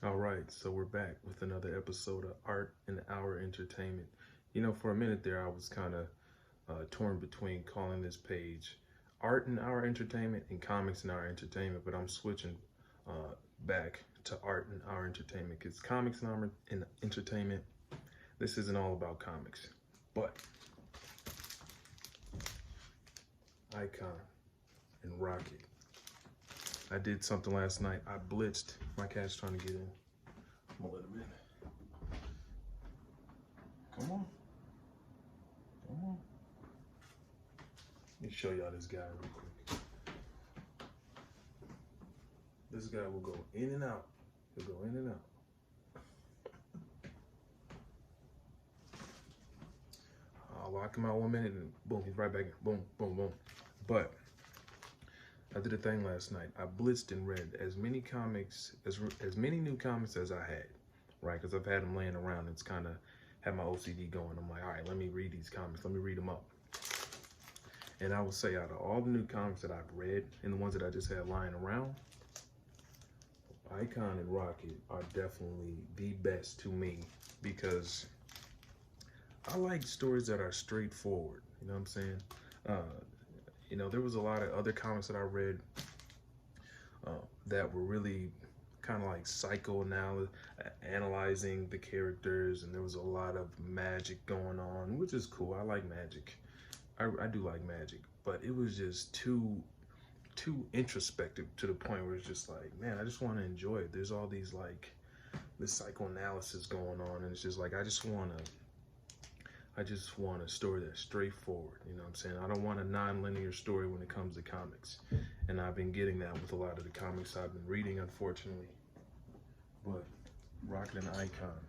All right, so we're back with another episode of Art and Our Entertainment. For a minute there, I was kind of torn between calling this page Art and Our Entertainment and Comics and Our Entertainment, but I'm switching uh, back to Art and Our Entertainment because Comics and Our Entertainment, this isn't all about comics. But Icon and Rocket. I did something last night. I blitzed. My cat's trying to get in. I'm gonna let him in. Come on. Come on. Let me show y'all this guy real quick. This guy will go in and out. He'll go in and out. I'll lock him out 1 minute and boom, he's right back in. Boom, boom, boom. But I did a thing last night. I blitzed and read as many comics, as many new comics as I had, right? Because I've had them laying around. It's kind of had my OCD going. I'm like, all right, let me read these comics. Let me read them up. And I will say, out of all the new comics that I've read and the ones that I just had lying around, Icon and Rocket are definitely the best to me because I like stories that are straightforward. You know what I'm saying? There was a lot of other comics that I read that were really kind of like analyzing the characters, and there was a lot of magic going on, which is cool. I like magic. I do like magic, but it was just too introspective to the point where it's just like, man, I just want to enjoy it. There's all these like this psychoanalysis going on, and it's just like I just want a story that's straightforward. You know what I'm saying? I don't want a non-linear story when it comes to comics. And I've been getting that with a lot of the comics I've been reading, unfortunately. But Rocket and Icon,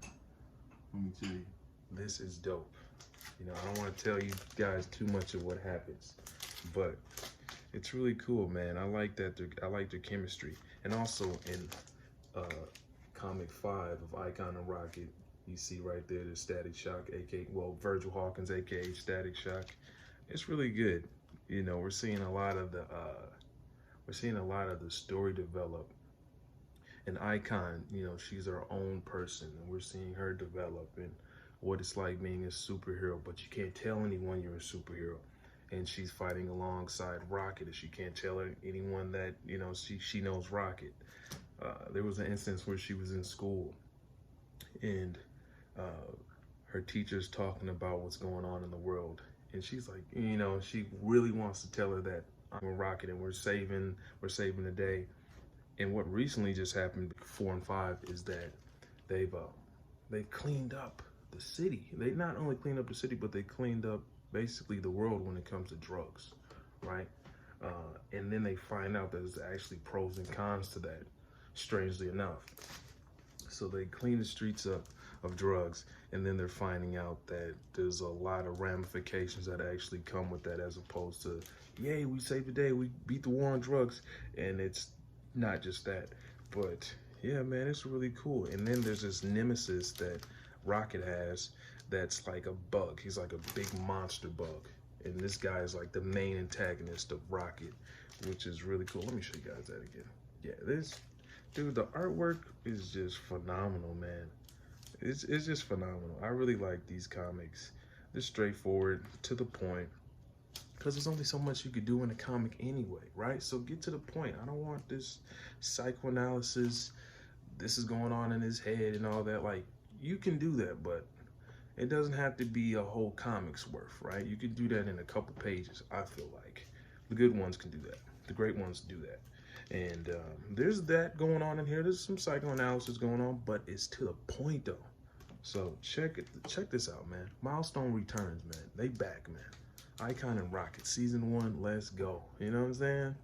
let me tell you, this is dope. I don't want to tell you guys too much of what happens, but it's really cool, man. I like that. I like their chemistry. And also in comic 5 of Icon and Rocket, you see right there the Static Shock, Virgil Hawkins, aka Static Shock. It's really good. We're seeing a lot of the story develop. And Icon, she's her own person, and we're seeing her develop and what it's like being a superhero. But you can't tell anyone you're a superhero. And she's fighting alongside Rocket, and she can't tell anyone that she knows Rocket. There was an instance where she was in school, and her teacher's talking about what's going on in the world, and she's like, she really wants to tell her that I'm a Rocket and we're saving the day. And what recently just happened, 4 and 5, is that they've cleaned up the city. They not only cleaned up the city, but they cleaned up basically the world when it comes to drugs, right? And then they find out that there's actually pros and cons to that, strangely enough. So they clean the streets up of drugs, and then they're finding out that there's a lot of ramifications that actually come with that, as opposed to, yay, we saved the day, we beat the war on drugs. And it's not just that, but yeah, man, it's really cool. And then there's this nemesis that Rocket has that's like a bug. He's like a big monster bug. And this guy is like the main antagonist of Rocket, which is really cool. Let me show you guys that again. Yeah, dude, the artwork is just phenomenal, man. It's just phenomenal. I really like these comics. They're straightforward, to the point, because there's only so much you could do in a comic anyway, right? So get to the point. I don't want this psychoanalysis, this is going on in his head and all that. Like, you can do that, but it doesn't have to be a whole comic's worth, right? You could do that in a couple pages, I feel like. The good ones can do that. The great ones do that. And there's that going on in here. There's some psychoanalysis going on, but it's to the point, though. So check this out, man. Milestone Returns, man. They back, man. Icon and Rocket, season 1, let's go. You know what I'm saying?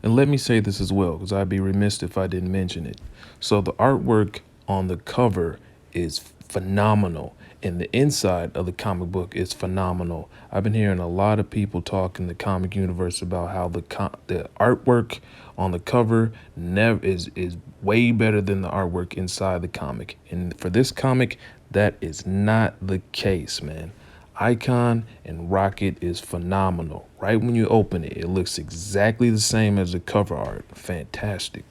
And let me say this as well, because I'd be remiss if I didn't mention it. So the artwork on the cover is phenomenal, and the inside of the comic book is phenomenal. I've been hearing a lot of people talk in the comic universe about how the artwork on the cover never is way better than the artwork inside the comic. And for this comic, that is not the case, man. Icon and Rocket is phenomenal. Right when you open it, it looks exactly the same as the cover art. Fantastic.